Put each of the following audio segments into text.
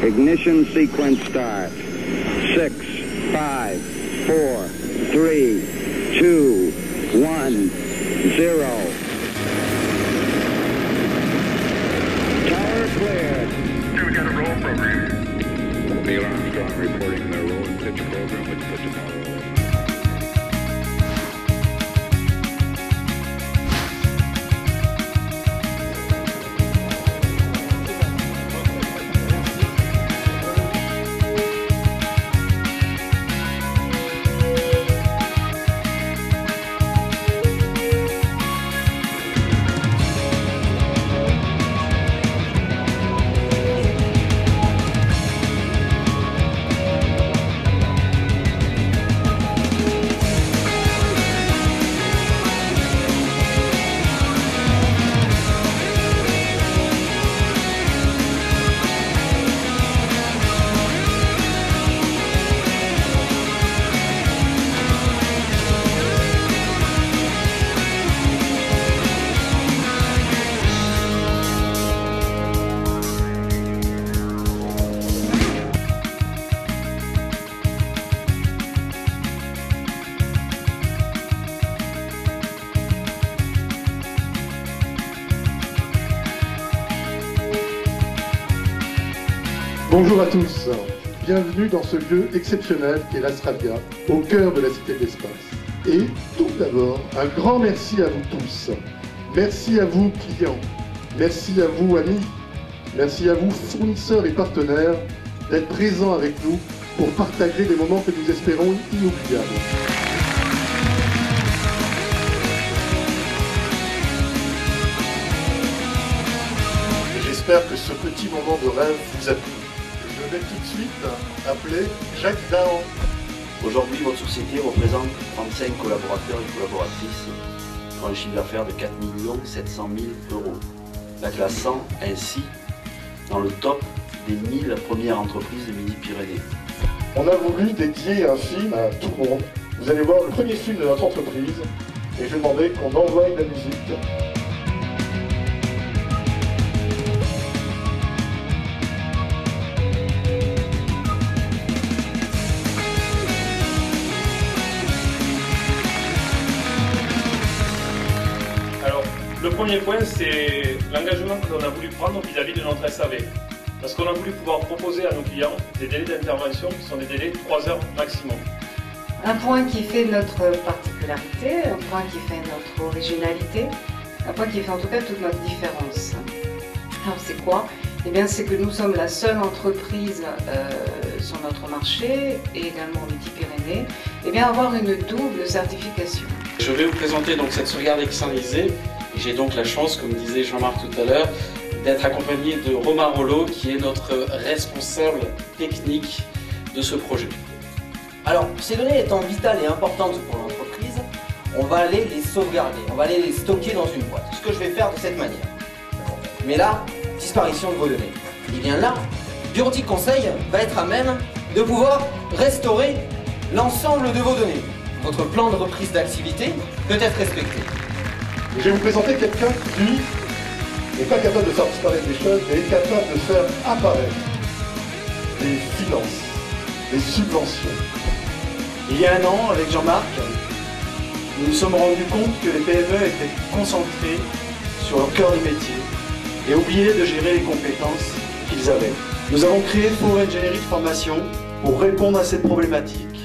Ignition sequence start. 6, 5, 4, 3, 2, 1, 0. Tower cleared. We got a roll program. Neil Armstrong reporting the roll and pitch program with pitch Apollo 11. Bonjour à tous, bienvenue dans ce lieu exceptionnel qu'est l'Astralia, au cœur de la Cité de l'Espace. Et tout d'abord, un grand merci à vous tous. Merci à vous clients, merci à vous amis, merci à vous fournisseurs et partenaires d'être présents avec nous pour partager des moments que nous espérons inoubliables. J'espère que ce petit moment de rêve vous a plu. Je vais tout de suite appeler Jacques Dahan. Aujourd'hui, votre société représente 35 collaborateurs et collaboratrices pour un chiffre d'affaires de 4 700 000 €. La classe 100 ainsi dans le top des 1000 premières entreprises de Midi-Pyrénées. On a voulu dédier un film à tout le monde. Vous allez voir le premier film de notre entreprise et je vais demander qu'on envoie de la musique. Le premier point, c'est l'engagement que l'on a voulu prendre vis-à-vis de notre SAV. Parce qu'on a voulu pouvoir proposer à nos clients des délais d'intervention qui sont des délais de 3 heures maximum. Un point qui fait notre particularité, un point qui fait notre originalité, un point qui fait en tout cas toute notre différence. Alors c'est quoi? Eh bien c'est que nous sommes la seule entreprise sur notre marché et également en Midi-Pyrénées, eh bien avoir une double certification. Je vais vous présenter donc cette sauvegarde externalisée. J'ai donc la chance, comme disait Jean-Marc tout à l'heure, d'être accompagné de Romain Rollo, qui est notre responsable technique de ce projet. Alors, ces données étant vitales et importantes pour l'entreprise, on va aller les sauvegarder, on va aller les stocker dans une boîte. Ce que je vais faire de cette manière. Mais là, disparition de vos données. Et bien là, Bureautique Conseil va être à même de pouvoir restaurer l'ensemble de vos données. Votre plan de reprise d'activité peut être respecté. Je vais vous présenter quelqu'un qui, lui, n'est pas capable de faire disparaître des choses, mais est capable de faire apparaître des finances, des subventions. Il y a un an, avec Jean-Marc, nous nous sommes rendus compte que les PME étaient concentrées sur leur cœur de métier et oubliaient de gérer les compétences qu'ils avaient. Nous avons créé For Engineering Formation pour répondre à cette problématique.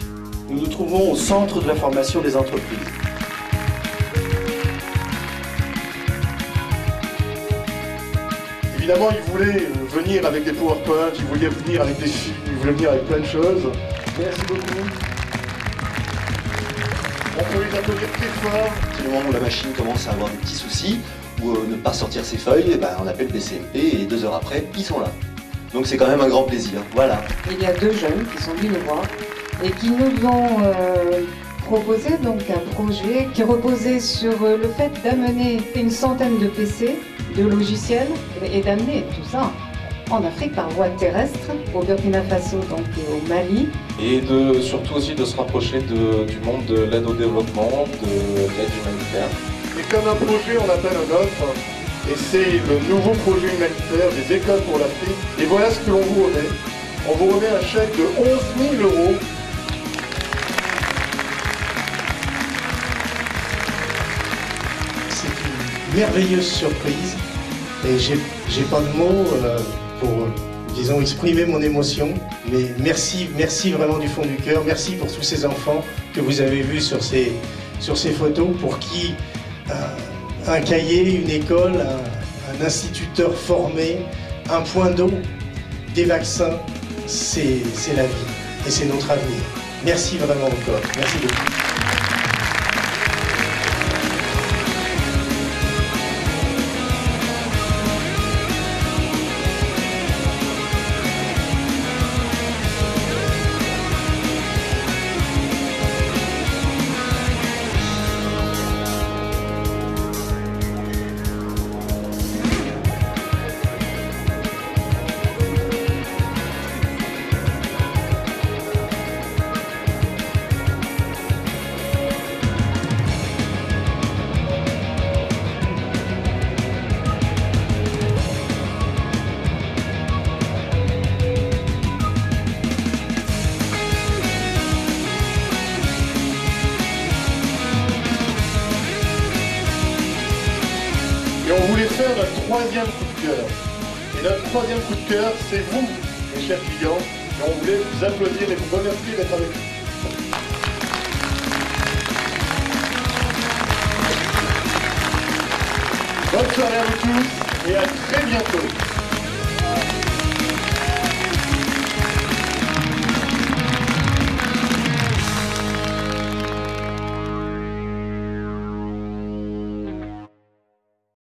Nous nous trouvons au centre de la formation des entreprises. Évidemment, il voulait venir avec des PowerPoint, il voulait venir avec des films, il voulait venir avec plein de choses. Merci beaucoup. On peut les applaudir très fort. C'est le moment où la machine commence à avoir des petits soucis, ou ne pas sortir ses feuilles, et ben, on appelle BCMP et 2 heures après, ils sont là. Donc c'est quand même un grand plaisir. Voilà. Il y a 2 jeunes qui sont venus nous voir et qui nous ont proposé donc un projet qui reposait sur le fait d'amener une centaine de PC, de logiciels et d'amener tout ça en Afrique par voie terrestre, au Burkina Faso donc, et au Mali. Et surtout aussi de se rapprocher du monde de l'aide au développement, de l'aide humanitaire. Et comme un projet, on appelle un autre. Et c'est le nouveau projet humanitaire des Écoles pour l'Afrique. Et voilà ce que l'on vous remet. On vous remet un chèque de 11 000 €. C'est une merveilleuse surprise. Et j'ai pas de mots pour, disons, exprimer mon émotion. Mais merci vraiment du fond du cœur. Merci pour tous ces enfants que vous avez vus sur ces photos, pour qui un cahier, une école, un instituteur formé, un point d'eau, des vaccins, c'est la vie et c'est notre avenir. Merci vraiment encore. Merci beaucoup. Et on voulait faire notre troisième coup de cœur. Et notre troisième coup de cœur, c'est vous, mes chers clients. Et on voulait vous applaudir et vous remercier d'être avec nous. Bonne soirée à vous tous et à très bientôt.